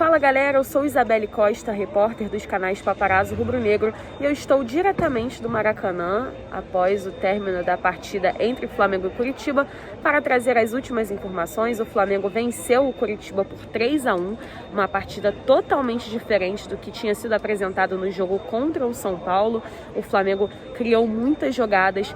Fala galera, eu sou Isabelle Costa, repórter dos canais Paparazzo Rubro Negro, e eu estou diretamente do Maracanã após o término da partida entre Flamengo e Curitiba para trazer as últimas informações. O Flamengo venceu o Curitiba por 3-1, uma partida totalmente diferente do que tinha sido apresentado no jogo contra o São Paulo. O Flamengo criou muitas jogadas,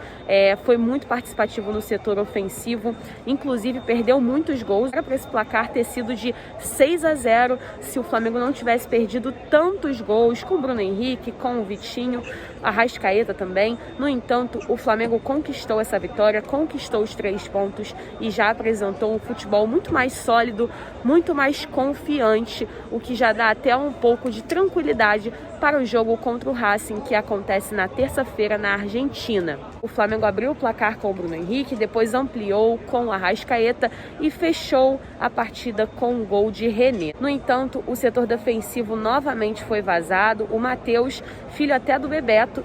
foi muito participativo no setor ofensivo, inclusive perdeu muitos gols. Era para esse placar ter sido de 6-0 se o Flamengo não tivesse perdido tantos gols com o Bruno Henrique, com o Vitinho, a Arrascaeta também. No entanto, o Flamengo conquistou essa vitória, conquistou os 3 pontos e já apresentou um futebol muito mais sólido, muito mais confiante, o que já dá até um pouco de tranquilidade para o jogo contra o Racing, que acontece na terça-feira na Argentina. O Flamengo abriu o placar com o Bruno Henrique, depois ampliou com a Arrascaeta e fechou a partida com um gol de René. No entanto, o setor defensivo novamente foi vazado. O Matheus, filho até do Bebeto,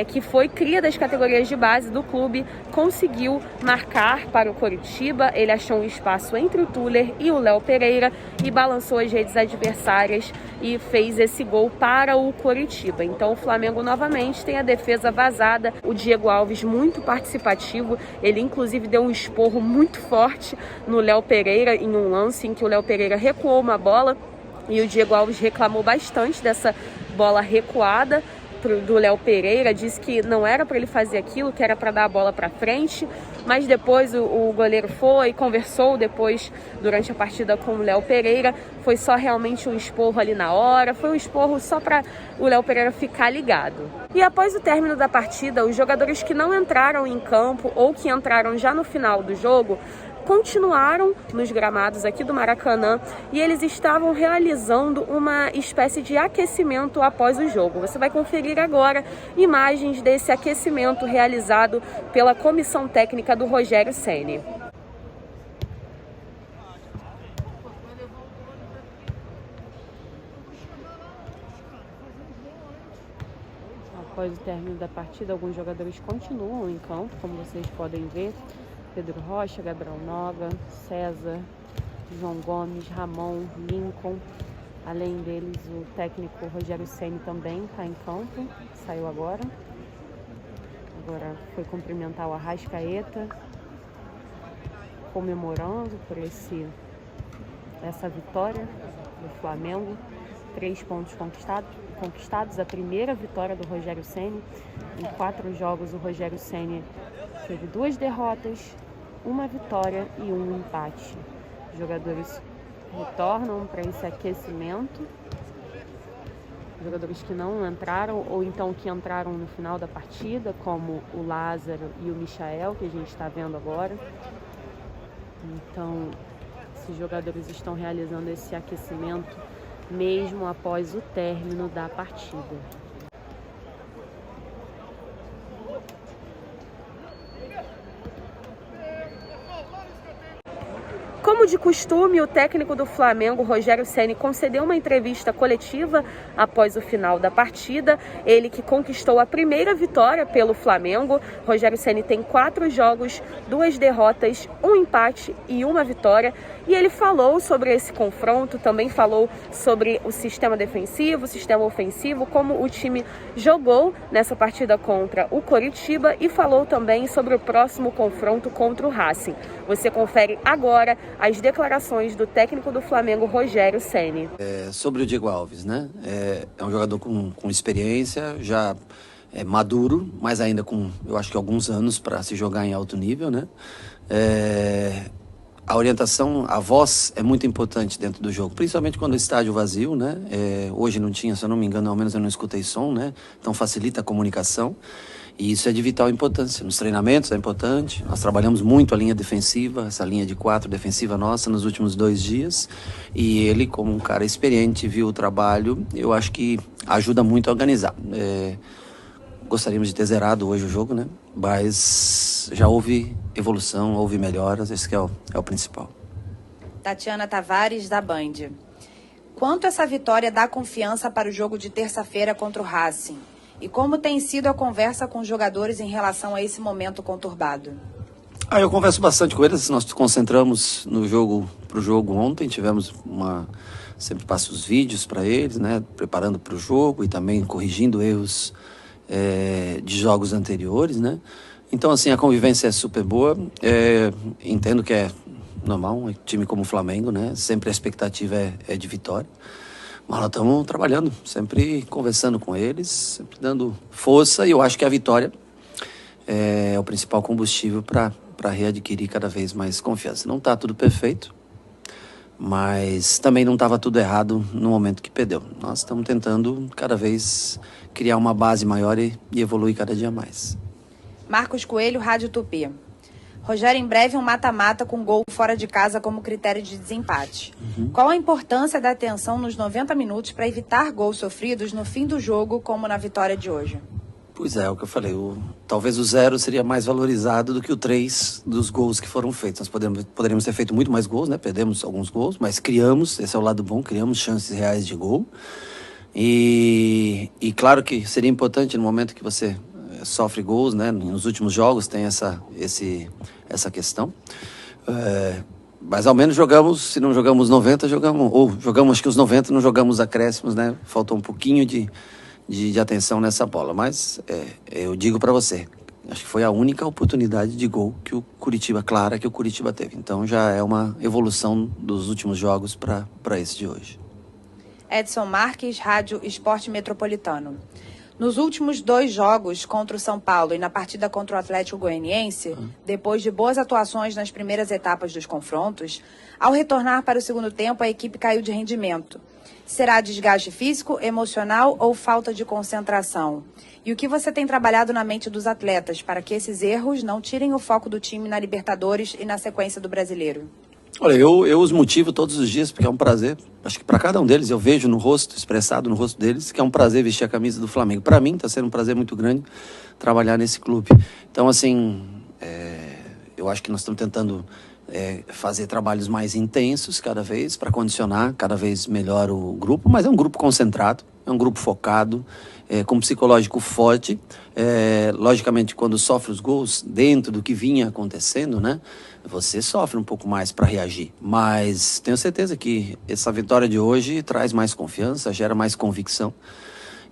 que foi cria das categorias de base do clube, conseguiu marcar para o Coritiba. Ele achou um espaço entre o Tuller e o Léo Pereira e balançou as redes adversárias e fez esse gol para o Coritiba. Então o Flamengo novamente tem a defesa vazada. O Diego Alves muito participativo, ele inclusive deu um esporro muito forte no Léo Pereira em um lance em que o Léo Pereira recuou uma bola e o Diego Alves reclamou bastante dessa bola recuada do Léo Pereira, disse que não era para ele fazer aquilo, que era para dar a bola para frente, mas depois o goleiro foi, conversou depois durante a partida com o Léo Pereira, foi só realmente um esporro ali na hora, foi um esporro só para o Léo Pereira ficar ligado. E após o término da partida, os jogadores que não entraram em campo ou que entraram já no final do jogo, continuaram nos gramados aqui do Maracanã e eles estavam realizando uma espécie de aquecimento após o jogo. Você vai conferir agora imagens desse aquecimento realizado pela comissão técnica do Rogério Ceni. Após o término da partida, alguns jogadores continuam em campo, como vocês podem ver. Pedro Rocha, Gabriel Nova, César, João Gomes, Ramon, Lincoln. Além deles, o técnico Rogério Ceni também está em campo, saiu agora. Agora foi cumprimentar o Arrascaeta, comemorando por essa vitória do Flamengo. 3 pontos conquistados, a primeira vitória do Rogério Ceni. Em 4 jogos, o Rogério Ceni teve 2 derrotas, 1 vitória e 1 empate. Os jogadores retornam para esse aquecimento. Jogadores que não entraram ou então que entraram no final da partida, como o Lázaro e o Michael, que a gente está vendo agora. Então, esses jogadores estão realizando esse aquecimento mesmo após o término da partida. Como de costume, o técnico do Flamengo, Rogério Ceni, concedeu uma entrevista coletiva após o final da partida. Ele que conquistou a primeira vitória pelo Flamengo. Rogério Ceni tem 4 jogos, 2 derrotas, 1 empate e 1 vitória. E ele falou sobre esse confronto, também falou sobre o sistema defensivo, o sistema ofensivo, como o time jogou nessa partida contra o Coritiba e falou também sobre o próximo confronto contra o Racing. Você confere agora as declarações do técnico do Flamengo, Rogério Ceni. Sobre o Diego Alves, né? É um jogador com experiência, já maduro, mas ainda com, eu acho que alguns anos para se jogar em alto nível, né? A orientação, a voz é muito importante dentro do jogo, principalmente quando o estádio vazio, né? Hoje não tinha, se eu não me engano, ao menos eu não escutei som, né? Então facilita a comunicação. E isso é de vital importância. Nos treinamentos é importante. Nós trabalhamos muito a linha defensiva, essa linha de 4 defensiva nossa nos últimos 2 dias. E ele, como um cara experiente, viu o trabalho, eu acho que ajuda muito a organizar. Gostaríamos de ter zerado hoje o jogo, né? Mas já houve evolução, houve melhoras, esse que é o principal. Tatiana Tavares, da Band. Quanto essa vitória dá confiança para o jogo de terça-feira contra o Racing? E como tem sido a conversa com os jogadores em relação a esse momento conturbado? Eu converso bastante com eles, nós nos concentramos pro jogo ontem, tivemos sempre passo os vídeos para eles, né, preparando para o jogo e também corrigindo erros de jogos anteriores, né. Então, assim, a convivência é super boa, entendo que é normal, um time como o Flamengo, né, sempre a expectativa é de vitória, mas nós estamos trabalhando, sempre conversando com eles, sempre dando força, e eu acho que a vitória é o principal combustível para readquirir cada vez mais confiança. Não está tudo perfeito, mas também não estava tudo errado no momento que perdeu. Nós estamos tentando cada vez criar uma base maior e evoluir cada dia mais. Marcos Coelho, Rádio Tupi. Rogério, em breve um mata-mata com gol fora de casa como critério de desempate. Qual a importância da atenção nos 90 minutos para evitar gols sofridos no fim do jogo, como na vitória de hoje? Pois é o que eu falei, talvez o 0 seria mais valorizado do que o 3 dos gols que foram feitos. Nós poderíamos ter feito muito mais gols, né? Perdemos alguns gols, mas criamos, esse é o lado bom, criamos chances reais de gol. E claro que seria importante no momento que você sofre gols, né? Nos últimos jogos tem essa questão. Mas ao menos jogamos, se não jogamos 90, jogamos acho que os 90, não jogamos acréscimos, né? Faltou um pouquinho de atenção nessa bola, mas eu digo para você, acho que foi a única oportunidade de gol que o Curitiba teve, então já é uma evolução dos últimos jogos para esse de hoje. Edson Marques, Rádio Esporte Metropolitano. Nos últimos 2 jogos contra o São Paulo e na partida contra o Atlético Goianiense, depois de boas atuações nas primeiras etapas dos confrontos, ao retornar para o segundo tempo a equipe caiu de rendimento. Será desgaste físico, emocional ou falta de concentração? E o que você tem trabalhado na mente dos atletas para que esses erros não tirem o foco do time na Libertadores e na sequência do Brasileiro? Olha, eu os motivo todos os dias porque é um prazer, acho que para cada um deles, eu vejo no rosto, expressado no rosto deles, que é um prazer vestir a camisa do Flamengo. Para mim está sendo um prazer muito grande trabalhar nesse clube. Então, assim, eu acho que nós estamos tentando fazer trabalhos mais intensos cada vez, para condicionar cada vez melhor o grupo, mas é um grupo concentrado, é um grupo focado, com um psicológico forte. Logicamente, quando sofre os gols, dentro do que vinha acontecendo, né, você sofre um pouco mais para reagir, mas tenho certeza que essa vitória de hoje traz mais confiança, gera mais convicção.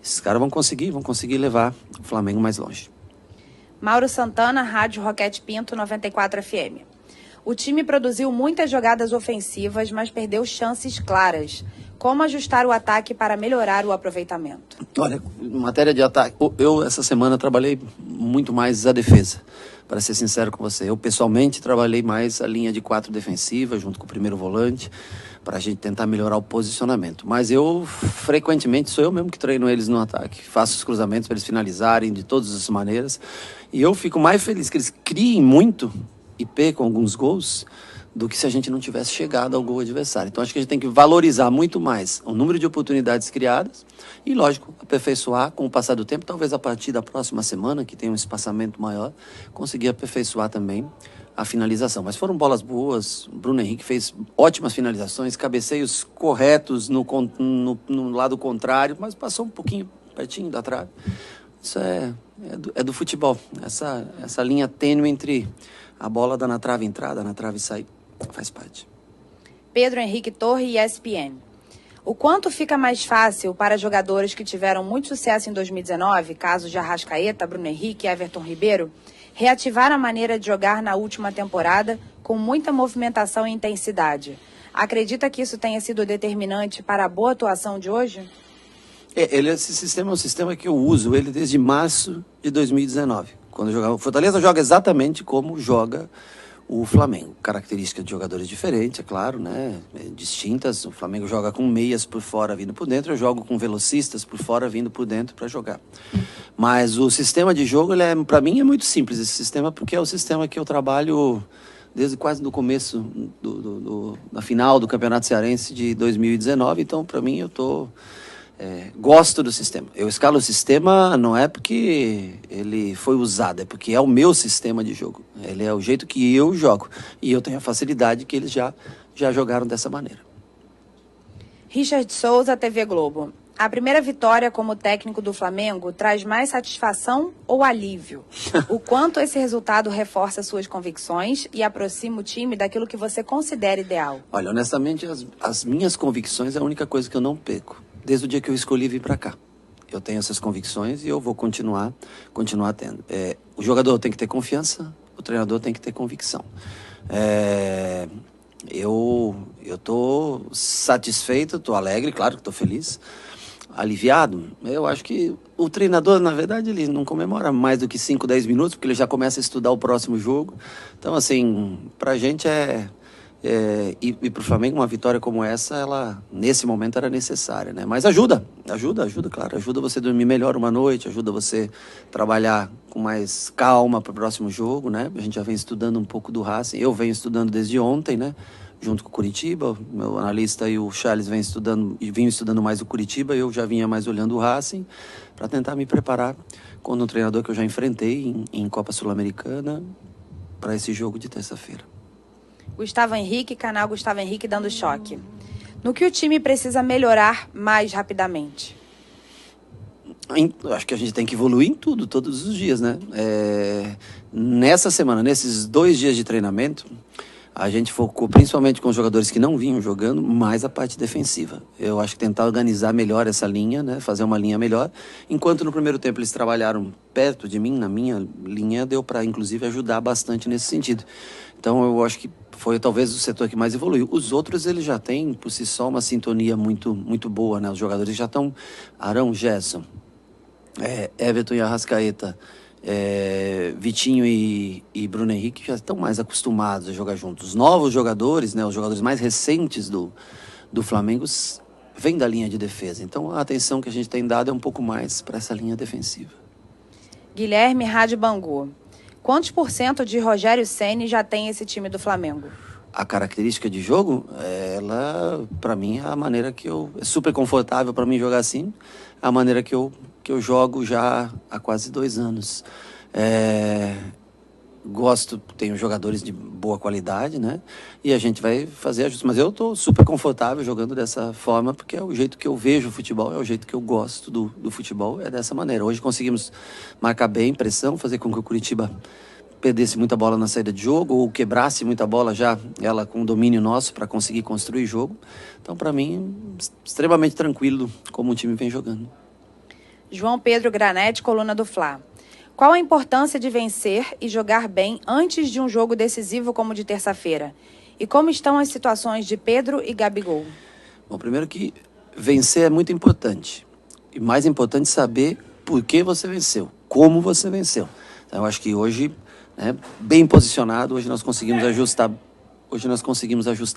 Esses caras vão conseguir levar o Flamengo mais longe. Mauro Santana, Rádio Roquete Pinto, 94 FM. O time produziu muitas jogadas ofensivas, mas perdeu chances claras. Como ajustar o ataque para melhorar o aproveitamento? Olha, em matéria de ataque, eu essa semana trabalhei muito mais a defesa, para ser sincero com você. Eu pessoalmente trabalhei mais a linha de 4 defensiva, junto com o primeiro volante, para a gente tentar melhorar o posicionamento. Mas eu, frequentemente, sou eu mesmo que treino eles no ataque. Faço os cruzamentos para eles finalizarem de todas as maneiras. E eu fico mais feliz que eles criem muito e percam alguns gols do que se a gente não tivesse chegado ao gol adversário. Então acho que a gente tem que valorizar muito mais o número de oportunidades criadas e, lógico, aperfeiçoar com o passar do tempo, talvez a partir da próxima semana, que tem um espaçamento maior, conseguir aperfeiçoar também a finalização. Mas foram bolas boas, o Bruno Henrique fez ótimas finalizações, cabeceios corretos no lado contrário, mas passou um pouquinho pertinho da trave. Isso é do futebol, essa linha tênue entre a bola dar na trave entrada, na trave sair, faz parte. Pedro Henrique Torre, ESPN. O quanto fica mais fácil para jogadores que tiveram muito sucesso em 2019, casos de Arrascaeta, Bruno Henrique e Everton Ribeiro, reativar a maneira de jogar na última temporada com muita movimentação e intensidade? Acredita que isso tenha sido determinante para a boa atuação de hoje? Esse sistema é um sistema que eu uso ele desde março de 2019. Quando eu jogava, o Fortaleza joga exatamente como joga o Flamengo. Características de jogadores diferentes, é claro, né? Distintas. O Flamengo joga com meias por fora vindo por dentro, eu jogo com velocistas por fora vindo por dentro para jogar. Mas o sistema de jogo, para mim, é muito simples esse sistema, porque é o sistema que eu trabalho desde quase no começo, na final do Campeonato Cearense de 2019. Então, para mim, gosto do sistema. Eu escalo o sistema não é porque ele foi usado, é porque é o meu sistema de jogo. Ele é o jeito que eu jogo. E eu tenho a facilidade que eles já jogaram dessa maneira. Richard Souza, TV Globo. A primeira vitória como técnico do Flamengo traz mais satisfação ou alívio? O quanto esse resultado reforça suas convicções e aproxima o time daquilo que você considera ideal? Olha, honestamente, as minhas convicções é a única coisa que eu não perco, desde o dia que eu escolhi vir para cá. Eu tenho essas convicções e eu vou continuar tendo. O jogador tem que ter confiança, o treinador tem que ter convicção. Eu estou satisfeito, estou alegre, claro que estou feliz. Aliviado, eu acho que o treinador, na verdade, ele não comemora mais do que 5, 10 minutos, porque ele já começa a estudar o próximo jogo. Então, assim, pra gente e pro Flamengo, uma vitória como essa, ela, nesse momento, era necessária, né? Mas ajuda, claro. Ajuda você dormir melhor uma noite, ajuda você trabalhar com mais calma pro próximo jogo, né? A gente já vem estudando um pouco do Racing. Eu venho estudando desde ontem, né? Junto com o Curitiba, meu analista e o Charles vinham estudando mais o Curitiba, eu já vinha mais olhando o Racing, para tentar me preparar contra um treinador que eu já enfrentei em Copa Sul-Americana para esse jogo de terça-feira. Gustavo Henrique, canal Gustavo Henrique dando choque. No que o time precisa melhorar mais rapidamente? Acho que a gente tem que evoluir em tudo, todos os dias, né? Nessa semana, nesses 2 dias de treinamento, a gente focou principalmente com os jogadores que não vinham jogando, mais a parte defensiva. Eu acho que tentar organizar melhor essa linha, né, fazer uma linha melhor. Enquanto no primeiro tempo eles trabalharam perto de mim, na minha linha, deu para inclusive ajudar bastante nesse sentido. Então eu acho que foi talvez o setor que mais evoluiu. Os outros, eles já têm por si só uma sintonia muito, muito boa, né? Os jogadores já estão... Arão, Gerson, Everton e Arrascaeta, Vitinho e Bruno Henrique já estão mais acostumados a jogar juntos. Os novos jogadores, né, os jogadores mais recentes do Flamengo, vêm da linha de defesa. Então a atenção que a gente tem dado é um pouco mais para essa linha defensiva. Guilherme Rádio Bangu. Quantos % de Rogério Ceni já tem esse time do Flamengo? A característica de jogo, ela, para mim, é a maneira que é super confortável para mim jogar assim, a maneira que eu jogo já há quase 2 anos. Tenho jogadores de boa qualidade, né? E a gente vai fazer ajustes. Mas eu estou super confortável jogando dessa forma, porque é o jeito que eu vejo o futebol, é o jeito que eu gosto do futebol, é dessa maneira. Hoje conseguimos marcar bem pressão, fazer com que o Curitiba perdesse muita bola na saída de jogo, ou quebrasse muita bola já, ela com domínio nosso, para conseguir construir jogo. Então, para mim, extremamente tranquilo como o time vem jogando. João Pedro Granete, coluna do Fla. Qual a importância de vencer e jogar bem antes de um jogo decisivo como o de terça-feira? E como estão as situações de Pedro e Gabigol? Bom, primeiro que vencer é muito importante. E mais importante saber por que você venceu, como você venceu. Então, eu acho que hoje, bem posicionado, hoje nós conseguimos ajustar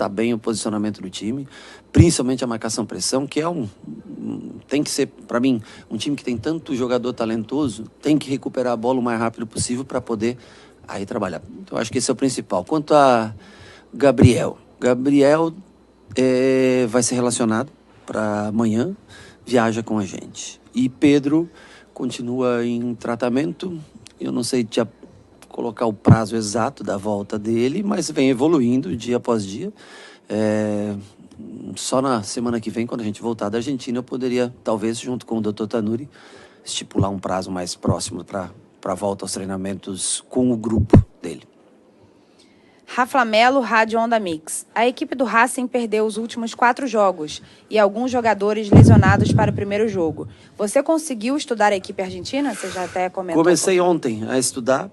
bem o posicionamento do time, principalmente a marcação-pressão, que tem que ser, para mim, um time que tem tanto jogador talentoso, tem que recuperar a bola o mais rápido possível para poder aí trabalhar. Então, eu acho que esse é o principal. Quanto a Gabriel vai ser relacionado para amanhã, viaja com a gente. E Pedro continua em tratamento, eu não sei colocar o prazo exato da volta dele, mas vem evoluindo dia após dia. Só na semana que vem, quando a gente voltar da Argentina, eu poderia, talvez, junto com o Dr. Tanuri, estipular um prazo mais próximo para a volta aos treinamentos com o grupo dele. Rafa Melo, Rádio Onda Mix. A equipe do Racing perdeu os últimos 4 jogos e alguns jogadores lesionados para o primeiro jogo. Você conseguiu estudar a equipe argentina? Você já até comentou. Comecei ontem a estudar.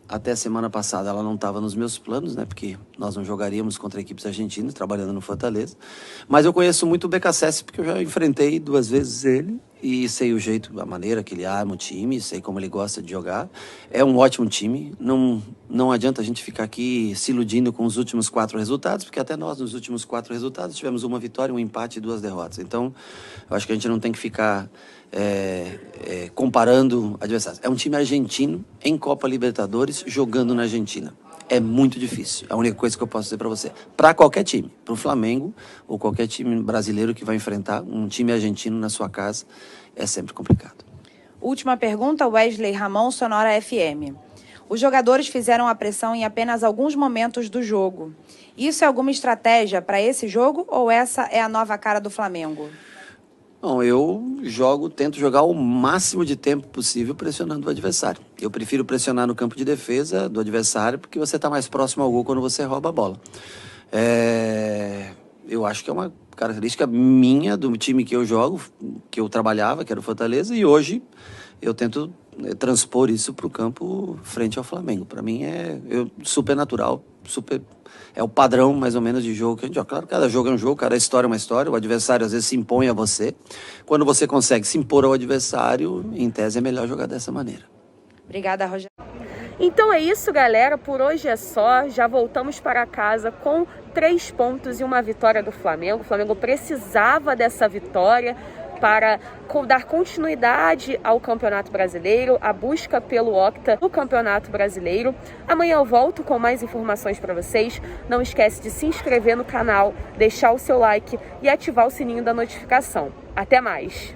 Até a semana passada ela não estava nos meus planos, né? Porque nós não jogaríamos contra equipes argentinas, trabalhando no Fortaleza. Mas eu conheço muito o BKSS, porque eu já enfrentei 2 vezes ele e sei o jeito, a maneira que ele arma o time, sei como ele gosta de jogar. É um ótimo time. Não adianta a gente ficar aqui se iludindo com os últimos 4 resultados, porque até nós, nos últimos 4 resultados, tivemos uma vitória, um empate e 2 derrotas. Então, eu acho que a gente não tem que ficar comparando adversários. É um time argentino em Copa Libertadores jogando na Argentina. É muito difícil. É a única coisa que eu posso dizer para você. Para qualquer time, para o Flamengo ou qualquer time brasileiro que vai enfrentar um time argentino na sua casa, é sempre complicado. Última pergunta, Wesley Ramon, Sonora FM. Os jogadores fizeram a pressão em apenas alguns momentos do jogo. Isso é alguma estratégia para esse jogo ou essa é a nova cara do Flamengo? Bom, eu tento jogar o máximo de tempo possível pressionando o adversário. Eu prefiro pressionar no campo de defesa do adversário porque você está mais próximo ao gol quando você rouba a bola. Eu acho que é uma característica minha do time que eu jogo, que eu trabalhava, que era o Fortaleza, e hoje eu tento transpor isso para o campo frente ao Flamengo. Para mim é super natural, é o padrão mais ou menos de jogo que a gente joga. Claro, cada jogo é um jogo, cada história é uma história, o adversário às vezes se impõe a você. Quando você consegue se impor ao adversário, em tese é melhor jogar dessa maneira. Obrigada, Rogério. Então é isso, galera. Por hoje é só. Já voltamos para casa com 3 pontos e uma vitória do Flamengo. O Flamengo precisava dessa vitória para dar continuidade ao Campeonato Brasileiro, a busca pelo Octa no Campeonato Brasileiro. Amanhã eu volto com mais informações para vocês. Não esquece de se inscrever no canal, deixar o seu like e ativar o sininho da notificação. Até mais!